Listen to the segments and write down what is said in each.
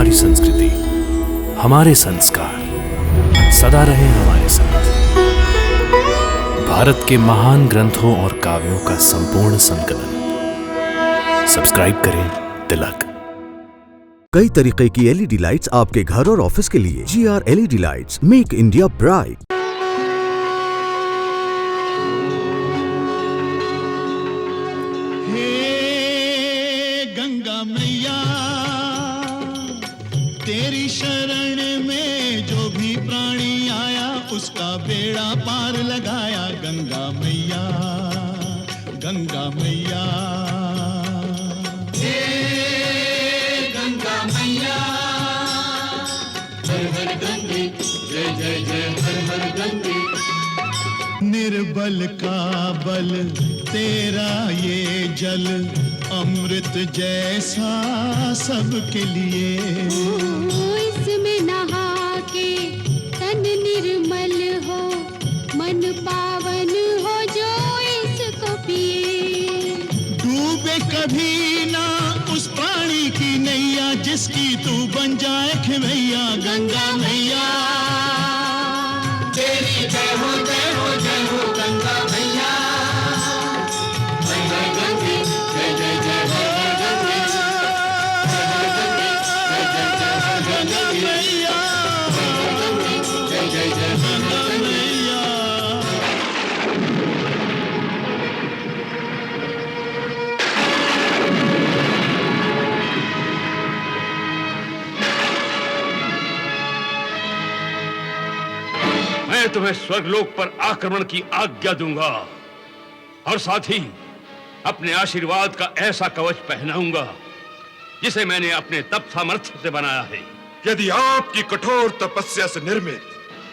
हमारी संस्कृति, हमारे संस्कार सदा रहे हमारे साथ। भारत के महान ग्रंथों और काव्यों का संपूर्ण संकलन। सब्सक्राइब करें तिलक। कई तरीके की एलईडी लाइट्स आपके घर और ऑफिस के लिए। GR LED lights, make India bright. Ganga मैया तेरी शरण में जो भी प्राणी आया उसका बेड़ा पार लगाया। गंगा मैया, गंगा मैया, हे गंगा मैया, हर हर गंगे, जय जय जय हर हर गंगे। निर्बल का बल तेरा ये जल, अमृत जैसा सबके लिए। इसमें नहा के तन निर्मल हो, मन पावन हो जो इसको पिए। डूबे कभी ना उस प्राणी की नैया, जिसकी तू बन जाए खिवैया। गंगा मैया तेरी जय हो जय हो जय हो। गंगा मैया हर हर गंगे, जय जय जय हर हर गंगे, हर हर गंगे, जय जय जय हर हर गंगे, हर हर गंगे, जय जय जय हर हर गंगे। मैं तुम्हें स्वर्गलोक पर आक्रमण की आज्ञा दूंगा और साथ ही अपने आशीर्वाद का ऐसा कवच पहनाऊंगा जिसे मैंने अपने तप सामर्थ्य से बनाया है। यदि आपकी कठोर तपस्या से निर्मित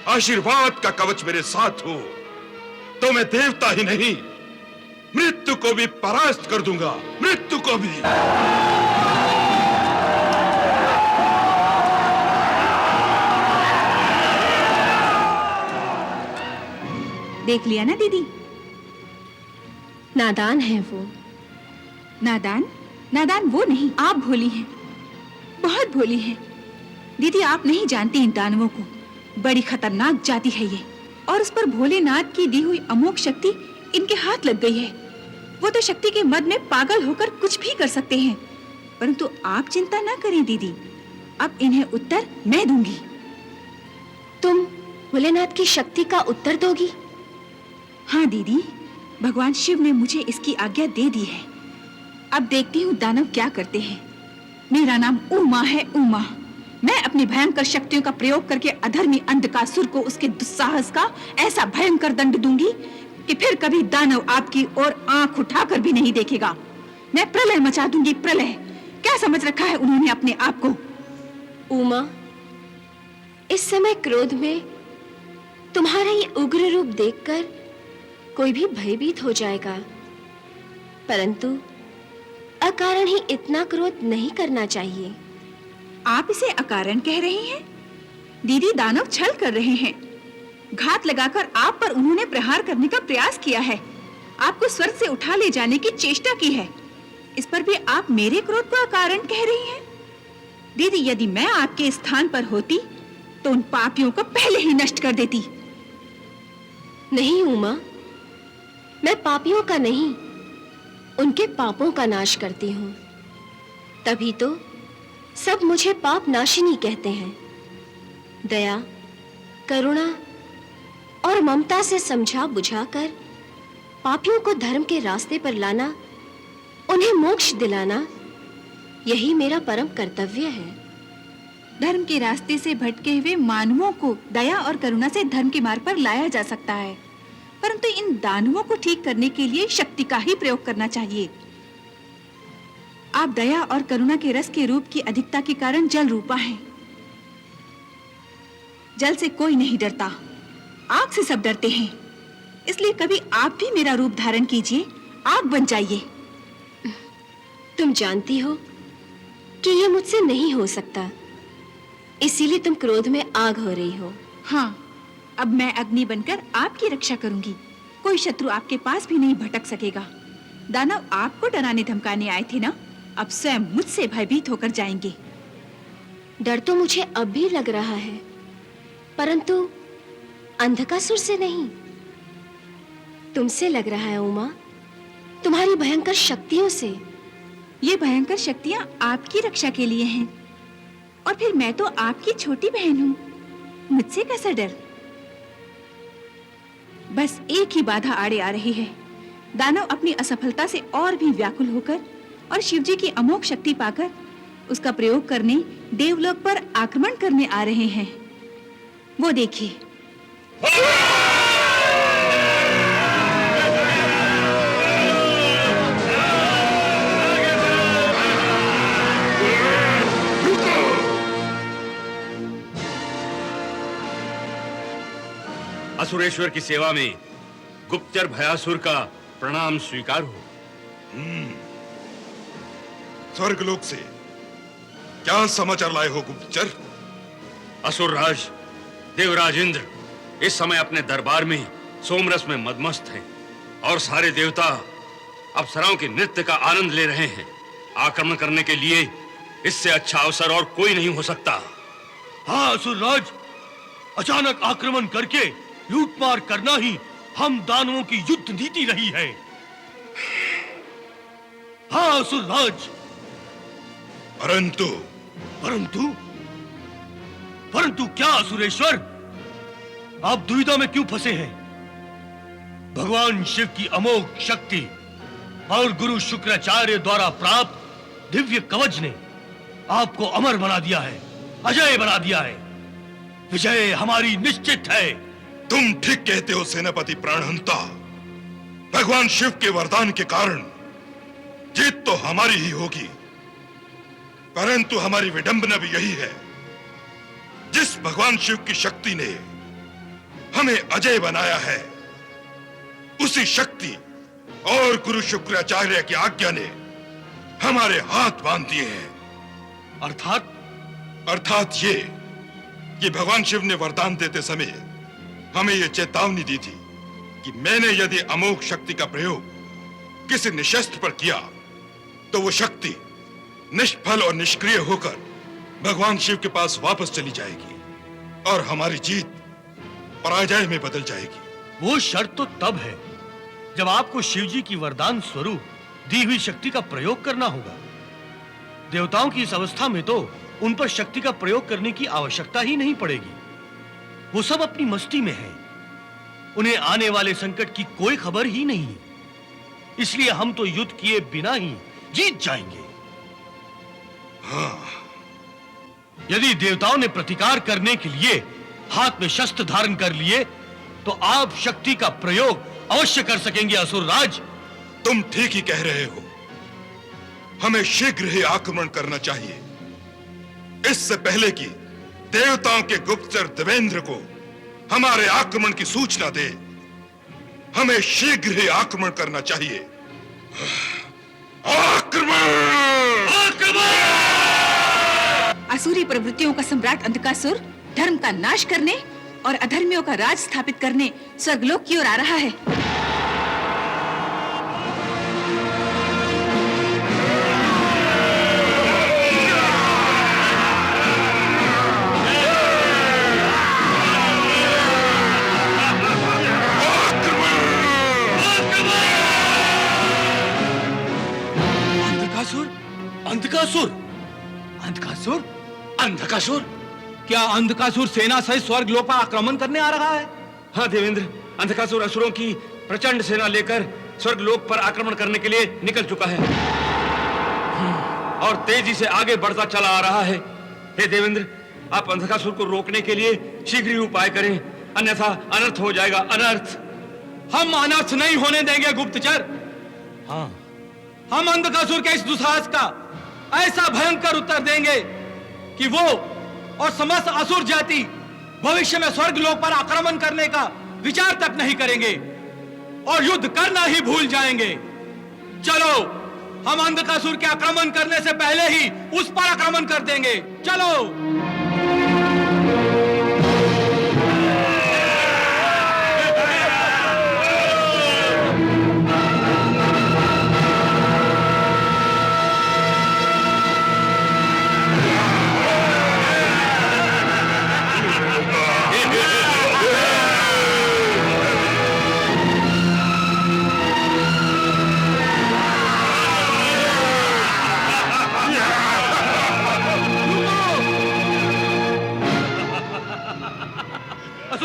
आशीर्वाद का कवच मेरे साथ हो तो मैं देवता ही नहीं, मृत्यु को भी परास्त कर दूंगा। मृत्यु को भी। देख लिया ना दीदी, नादान है वो। नादान? नादान वो नहीं, आप भोली हैं, बहुत भोली हैं। दीदी आप नहीं जानती इन दानवों को, बड़ी खतरनाक जाति है ये। और उस पर भोलेनाथ की दी हुई अमोघ शक्ति इनके हाथ लग गई है। वो तो शक्ति के मद में पागल होकर कुछ भी कर सकते हैं। परंतु आप चिंता ना करें दीदी, अब इन्हें उत्तर मैं दूंगी। तुम भोलेनाथ की शक्ति का उत्तर दोगी? हाँ दीदी, भगवान शिव ने मुझे इसकी आज्ञा दे दी है। अब देखती हूँ दानव क्या करते हैं। मेरा नाम उमा है, उमा। मैं अपनी भयंकर शक्तियों का प्रयोग करके अधर्मी अंधकासुर को उसके दुस्साहस का ऐसा भयंकर दंड दूंगी कि फिर कभी दानव आपकी ओर आंख उठाकर भी नहीं देखेगा। मैं प्रलय मचा दूंगी, प्रलय। क्या समझ रखा है उन्होंने अपने आप को? उमा, इस समय क्रोध में तुम्हारा ये उग्र रूप देखकर कोई भी भयभीत हो जाएगा, परंतु अकारण ही इतना क्रोध नहीं करना चाहिए। आप इसे अकारण कह रही हैं? दीदी दानव छल कर रहे हैं। घात लगाकर आप पर उन्होंने प्रहार करने का प्रयास किया है, आपको स्वर्ग से उठा ले जाने की चेष्टा की है। इस पर भी आप मेरे क्रोध को अकारण कह रही हैं? दीदी यदि मैं आपके स्थान पर होती तो उन पापियों को पहले ही नष्ट कर देती। नहीं उमा, मैं पापियों का नहीं, उनके पापों का नाश करती हूँ। तभी तो सब मुझे पाप नाशिनी कहते हैं। दया, करुणा और ममता से समझा बुझाकर पापियों को धर्म के रास्ते पर लाना, उन्हें मोक्ष दिलाना, यही मेरा परम कर्तव्य है। धर्म के रास्ते से भटके हुए मानवों को दया और करुणा से धर्म के मार्ग पर लाया जा सकता है, परंतु इन दानवों को ठीक करने के लिए शक्ति का ही प्रयोग करना चाहिए। आप दया और करुणा के रस के रूप की अधिकता के कारण जल रूपा हैं। जल से कोई नहीं डरता, आग से सब डरते हैं। इसलिए कभी आप भी मेरा रूप धारण कीजिए, आग बन जाइए। तुम जानती हो कि यह मुझसे नहीं हो सकता, इसीलिए तुम क्रोध में आग हो रही हो। हाँ, अब मैं अग्नि बनकर आपकी रक्षा करूंगी। कोई शत्रु आपके पास भी नहीं भटक सकेगा। दानव आपको डराने धमकाने आए थे ना, अब स्वयं मुझसे भयभीत होकर जाएंगे। डर तो मुझे अब भी लग रहा है, परंतु अंधकासुर से नहीं, तुमसे लग रहा है उमा, तुम्हारी भयंकर शक्तियों से। ये भयंकर शक्तियां आपकी रक्षा के लिए हैं, और फिर मैं तो आपकी छोटी बहन हूँ, मुझसे कैसा डर। बस एक ही बाधा आड़े आ रही है। दानव अपनी असफलता से और भी व्याकुल होकर और शिवजी की अमोघ शक्ति पाकर उसका प्रयोग करने देवलोक पर आक्रमण करने आ रहे हैं। वो देखिए। असुरेश्वर की सेवा में गुप्तचर भयासुर का प्रणाम स्वीकार हो। स्वर्गलोक से क्या समाचार लाए हो गुप्तचर? असुरराज देवराज इंद्र इस समय अपने दरबार में सोमरस में मदमस्त हैं और सारे देवता अप्सराओं के नृत्य का आनंद ले रहे हैं। आक्रमण करने के लिए इससे अच्छा अवसर और कोई नहीं हो सकता। हाँ असुरराज, अचानक आक्रमण करके लूटमार करना ही हम दानवों की युद्ध नीति रही है। हाँ असुरराज। परंतु परंतु परंतु क्या असुरेश्वर, आप दुविधा में क्यों फंसे हैं? भगवान शिव की अमोघ शक्ति और गुरु शुक्राचार्य द्वारा प्राप्त दिव्य कवच ने आपको अमर बना दिया है, अजय बना दिया है। विजय हमारी निश्चित है। तुम ठीक कहते हो सेनापति प्राणहंता। भगवान शिव के वरदान के कारण जीत तो हमारी ही होगी, परंतु हमारी विडंबना भी यही है, जिस भगवान शिव की शक्ति ने हमें अजय बनाया है, उसी शक्ति और गुरु शुक्राचार्य की आज्ञा ने हमारे हाथ बांध दिए हैं। अर्थात ये कि भगवान शिव ने वरदान देते समय हमें यह चेतावनी दी थी कि मैंने यदि अमोघ शक्ति का प्रयोग किसी निशस्त्र पर किया तो वो शक्ति निष्फल और निष्क्रिय होकर भगवान शिव के पास वापस चली जाएगी और हमारी जीत पराजय में बदल जाएगी। वो शर्त तो तब है जब आपको शिवजी की वरदान स्वरूप दी हुई शक्ति का प्रयोग करना होगा। देवताओं की इस अवस्था में तो उन पर शक्ति का प्रयोग करने की आवश्यकता ही नहीं पड़ेगी। वो सब अपनी मस्ती में हैं। उन्हें आने वाले संकट की कोई खबर ही नहीं है, इसलिए हम तो युद्ध किए बिना ही जीत जाएंगे। हाँ। यदि देवताओं ने प्रतिकार करने के लिए हाथ में शस्त्र धारण कर लिए तो आप शक्ति का प्रयोग अवश्य कर सकेंगे असुरराज। तुम ठीक ही कह रहे हो। हमें शीघ्र ही आक्रमण करना चाहिए, इससे पहले कि देवताओं के गुप्तचर देवेंद्र को हमारे आक्रमण की सूचना दे। हमें शीघ्र ही आक्रमण करना चाहिए। आक्रमण! असुरी प्रवृत्तियों का सम्राट अंधकासुर धर्म का नाश करने और अधर्मियों का राज स्थापित करने स्वर्गलोक की ओर आ रहा है। अंधकासुर, अंधकासुर, अंधकासुर? क्या अंधकासुर सेना सहित स्वर्गलोक पर आक्रमण करने आ रहा है? हाँ देवेंद्र, अंधकासुर असुरों की प्रचंड सेना लेकर स्वर्गलोक पर आक्रमण करने के लिए निकल चुका है और तेजी से आगे बढ़ता चला आ रहा है। हे देवेंद्र, आप अंधकासुर को रोकने के लिए शीघ्र ही उपाय करें, अन्यथा अनर्थ हो जाएगा। अनर्थ। हम अनर्थ नहीं होने देंगे गुप्तचर। हाँ, हम अंधकासुर के इस दुस्साहस का ऐसा भयंकर उत्तर देंगे कि वो और समस्त असुर जाति भविष्य में स्वर्गलोक पर आक्रमण करने का विचार तक नहीं करेंगे और युद्ध करना ही भूल जाएंगे। चलो, हम अंधकासुर के आक्रमण करने से पहले ही उस पर आक्रमण कर देंगे। चलो।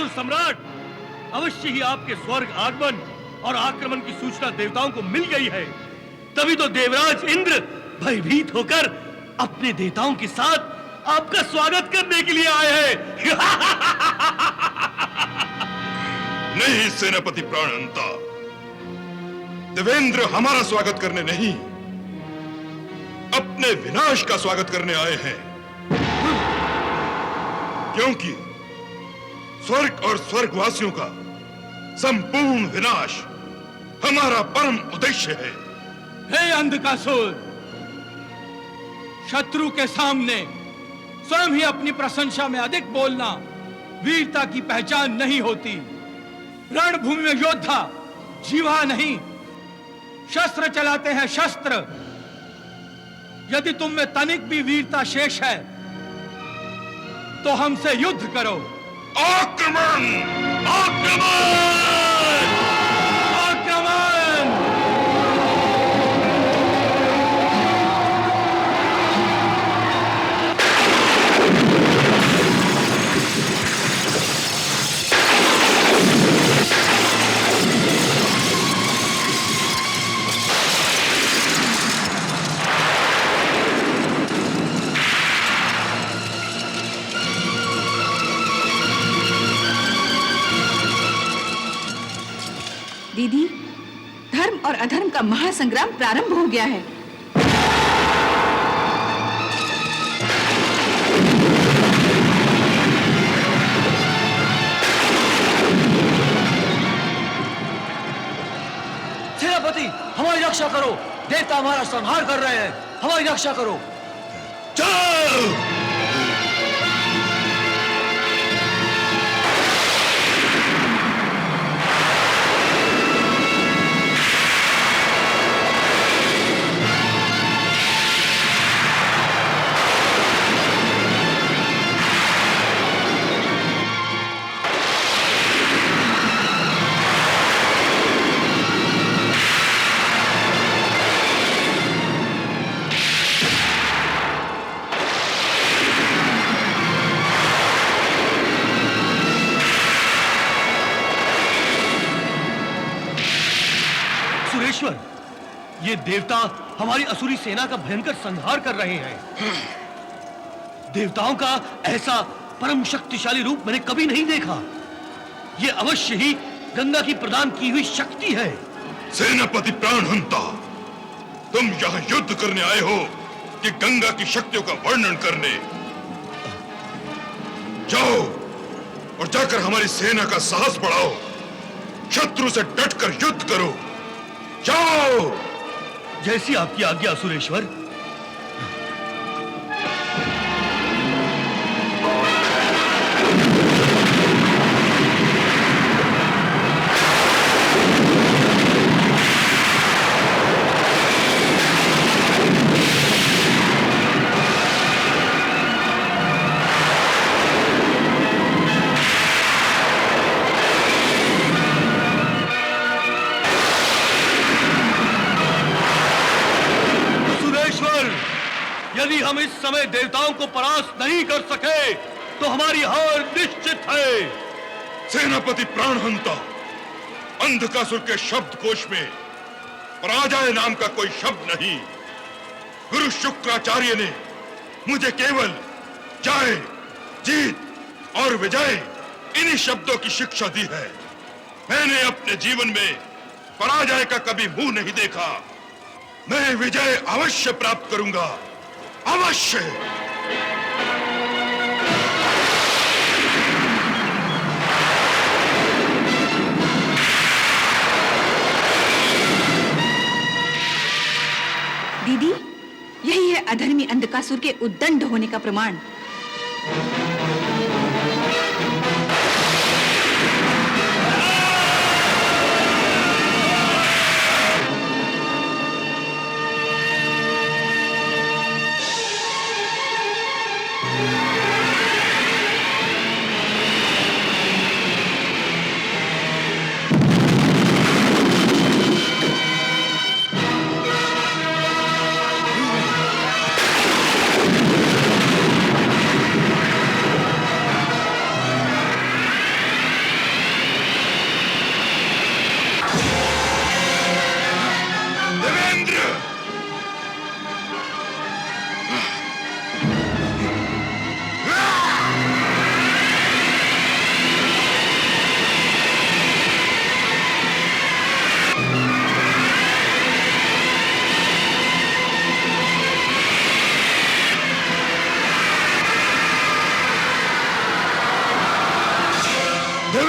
असुर सम्राट, अवश्य ही आपके स्वर्ग आगमन और आक्रमण की सूचना देवताओं को मिल गई है। तभी तो देवराज इंद्र भयभीत होकर अपने देवताओं के साथ आपका स्वागत करने के लिए आए हैं। नहीं सेनापति प्राणहंता, देवेंद्र हमारा स्वागत करने नहीं, अपने विनाश का स्वागत करने आए हैं। क्योंकि स्वर्ग और स्वर्गवासियों का संपूर्ण विनाश हमारा परम उद्देश्य है। हे अंधकासुर, शत्रु के सामने स्वयं ही अपनी प्रशंसा में अधिक बोलना वीरता की पहचान नहीं होती। रणभूमि में योद्धा जीवा नहीं, शस्त्र चलाते हैं शस्त्र। यदि तुम में तनिक भी वीरता शेष है तो हमसे युद्ध करो। आक्रमण! आक्रमण! आक्रमण! दीदी, धर्म और अधर्म का महासंग्राम प्रारंभ हो गया है। सेनापति, हमारी रक्षा करो। देवता हमारा संहार कर रहे हैं, हमारी रक्षा करो। चलो! सुरेश्वर, ये देवता हमारी असुरी सेना का भयंकर संहार कर रहे हैं। देवताओं का ऐसा परम शक्तिशाली रूप मैंने कभी नहीं देखा। ये अवश्य ही गंगा की प्रदान की हुई शक्ति है। सेनापति प्राणहंता, तुम यहां युद्ध करने आए हो कि गंगा की शक्तियों का वर्णन करने? जाओ और जाकर हमारी सेना का साहस बढ़ाओ, शत्रु से डटकर युद्ध करो। जाओ! जैसी आपकी आज्ञा सुरेश्वर। यदि हम इस समय देवताओं को परास्त नहीं कर सके तो हमारी हार निश्चित है। सेनापति प्राणहंता, अंधकासुर के शब्दकोश में पराजय नाम का कोई शब्द नहीं। गुरु शुक्राचार्य ने मुझे केवल जय, जीत और विजय इन्हीं शब्दों की शिक्षा दी है। मैंने अपने जीवन में पराजय का कभी मुंह नहीं देखा। मैं विजय अवश्य प्राप्त करूंगा, अवश्य। दीदी, यही है अधर्मी अंधकासुर के उद्दंड होने का प्रमाण।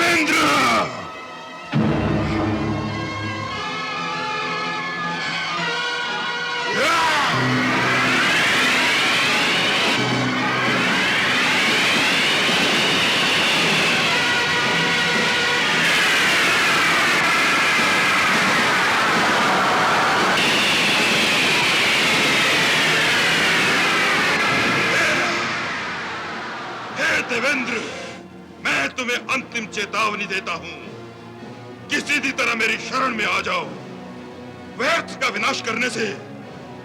देवेंद्र! देवेंद्र, मैं तुम्हें अंतिम चेतावनी देता हूं कि सीधी तरह मेरी शरण में आ जाओ। व्यर्थ का विनाश करने से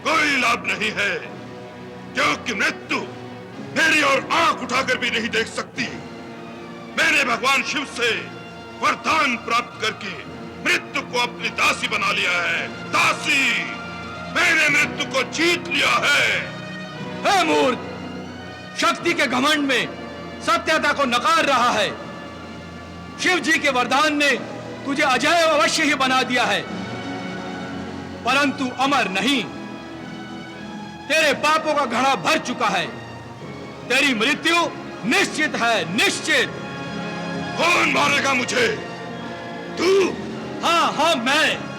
कोई लाभ नहीं है, क्योंकि मृत्यु मेरी ओर आंख उठाकर भी नहीं देख सकती। मैंने भगवान शिव से वरदान प्राप्त करके मृत्यु को अपनी दासी बना लिया है। दासी, मैंने मृत्यु को जीत लिया है। हे मूर्ख, शक्ति के घमंड में सत्यता को नकार रहा है। शिव जी के वरदान ने तुझे अजय अवश्य ही बना दिया है, परंतु अमर नहीं। तेरे पापों का घड़ा भर चुका है। तेरी मृत्यु निश्चित है, निश्चित। कौन मारेगा मुझे? तू? हाँ, मैं।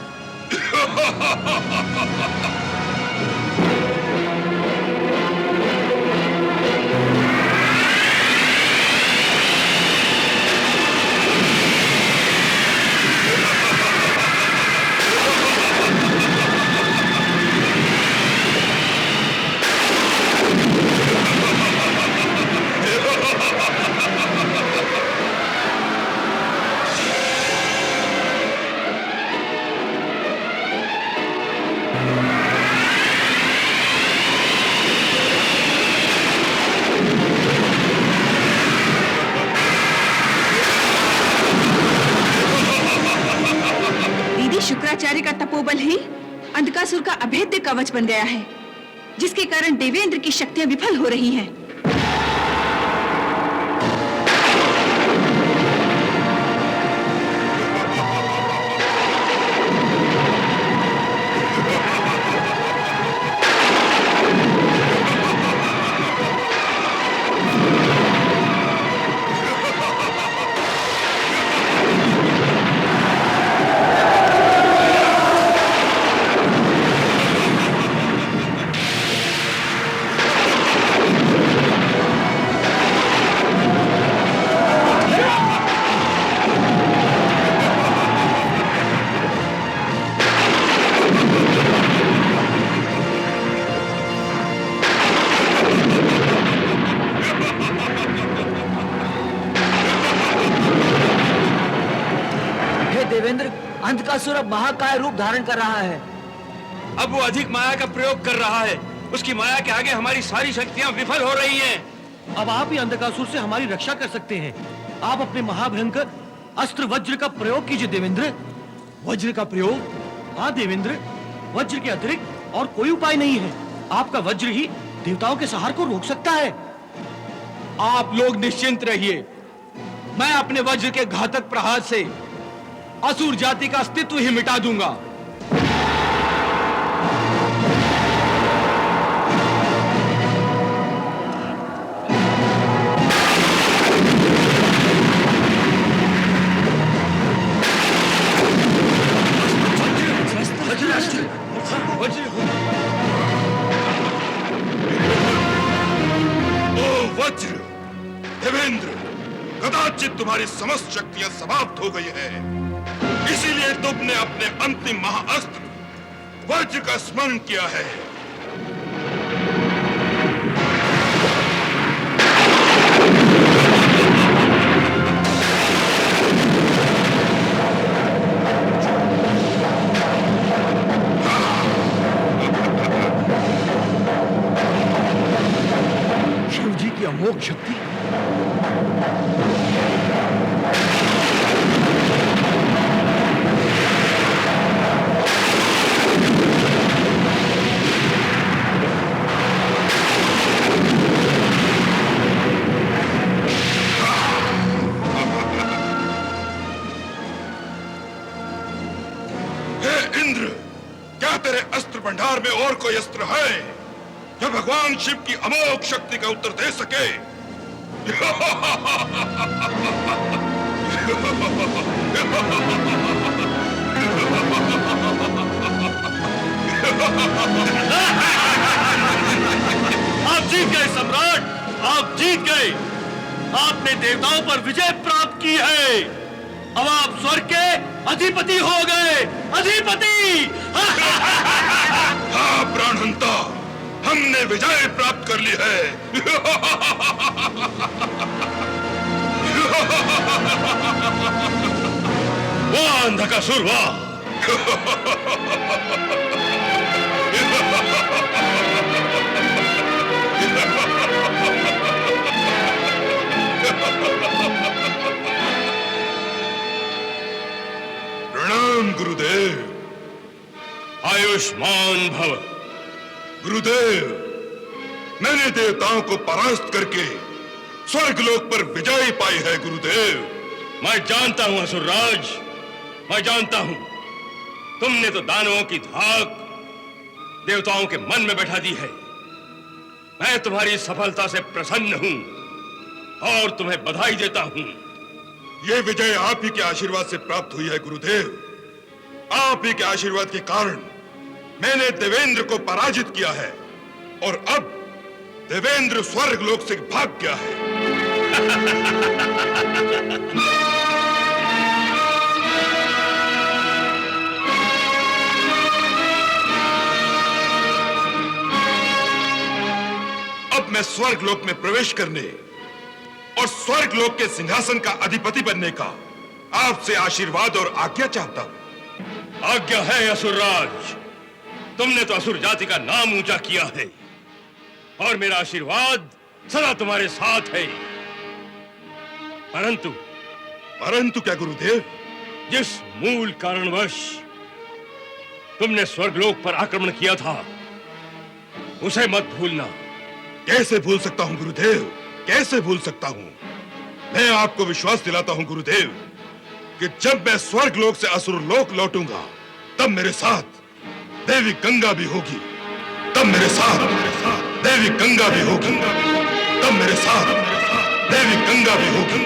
शुक्राचार्य का तपोबल ही अंधकासुर का अभेद्य कवच बन गया है, जिसके कारण देवेंद्र की शक्तियां विफल हो रही हैं। देवेंद्र, अंधकासुर अब महाकाय रूप धारण कर रहा है। अब वो अधिक माया का प्रयोग कर रहा है। उसकी माया के आगे हमारी सारी शक्तियां विफल हो रही हैं। अब आप ही अंधकासुर से हमारी रक्षा कर सकते हैं। आप अपने महाभयंकर अस्त्र वज्र का प्रयोग कीजिए देवेंद्र। वज्र का प्रयोग? हाँ देवेंद्र, वज्र के अतिरिक्त और कोई उपाय नहीं है। आपका वज्र ही देवताओं के सहार को रोक सकता है। आप लोग निश्चिंत रहिए, मैं अपने वज्र के घातक प्रहार से असुर जाति का अस्तित्व ही मिटा दूंगा। वज्र, देवेंद्र, कदाचित तुम्हारी समस्त शक्तियां समाप्त हो गई है। इसीलिए तुमने अपने अंतिम महाअस्त्र वज्र का स्मरण किया है। शिव जी की अमोघ शक्ति। भंडार में और कोई अस्त्र है जो भगवान शिव की अमोघ शक्ति का उत्तर दे सके? आप जीत गए सम्राट, आप जीत गए। आपने देवताओं पर विजय प्राप्त की है। अब आप स्वर्ग के अधिपति हो गए, अधिपति। हाँ प्राणहंता, हमने विजय प्राप्त कर ली है। वाह अंधकासुर वाह। प्रणाम गुरुदेव। आयुष्मान भव। गुरुदेव, मैंने देवताओं को परास्त करके स्वर्गलोक पर विजय पाई है गुरुदेव। मैं जानता हूं असुरराज, मैं जानता हूं। तुमने तो दानवों की धाक देवताओं के मन में बैठा दी है। मैं तुम्हारी सफलता से प्रसन्न हूं और तुम्हें बधाई देता हूं। यह विजय आप ही के आशीर्वाद से प्राप्त हुई है गुरुदेव। आप ही के आशीर्वाद के कारण मैंने देवेंद्र को पराजित किया है और अब देवेंद्र स्वर्ग लोक से भाग गया है। अब मैं स्वर्ग लोक में प्रवेश करने और स्वर्ग लोक के सिंहासन का अधिपति बनने का आपसे आशीर्वाद और आज्ञा चाहता हूं। आज्ञा है असुरराज। तुमने तो असुर जाति का नाम ऊंचा किया है और मेरा आशीर्वाद सदा तुम्हारे साथ है। परंतु क्या गुरुदेव? जिस मूल कारणवश तुमने स्वर्गलोक पर आक्रमण किया था उसे मत भूलना। कैसे भूल सकता हूं गुरुदेव, कैसे भूल सकता हूं। मैं आपको विश्वास दिलाता हूं गुरुदेव कि जब मैं स्वर्ग लोक से असुर लोक लौटूंगा तब मेरे साथ देवी गंगा भी होगी। तब मेरे साथ देवी गंगा भी होगी। तब मेरे साथ देवी गंगा भी होगी।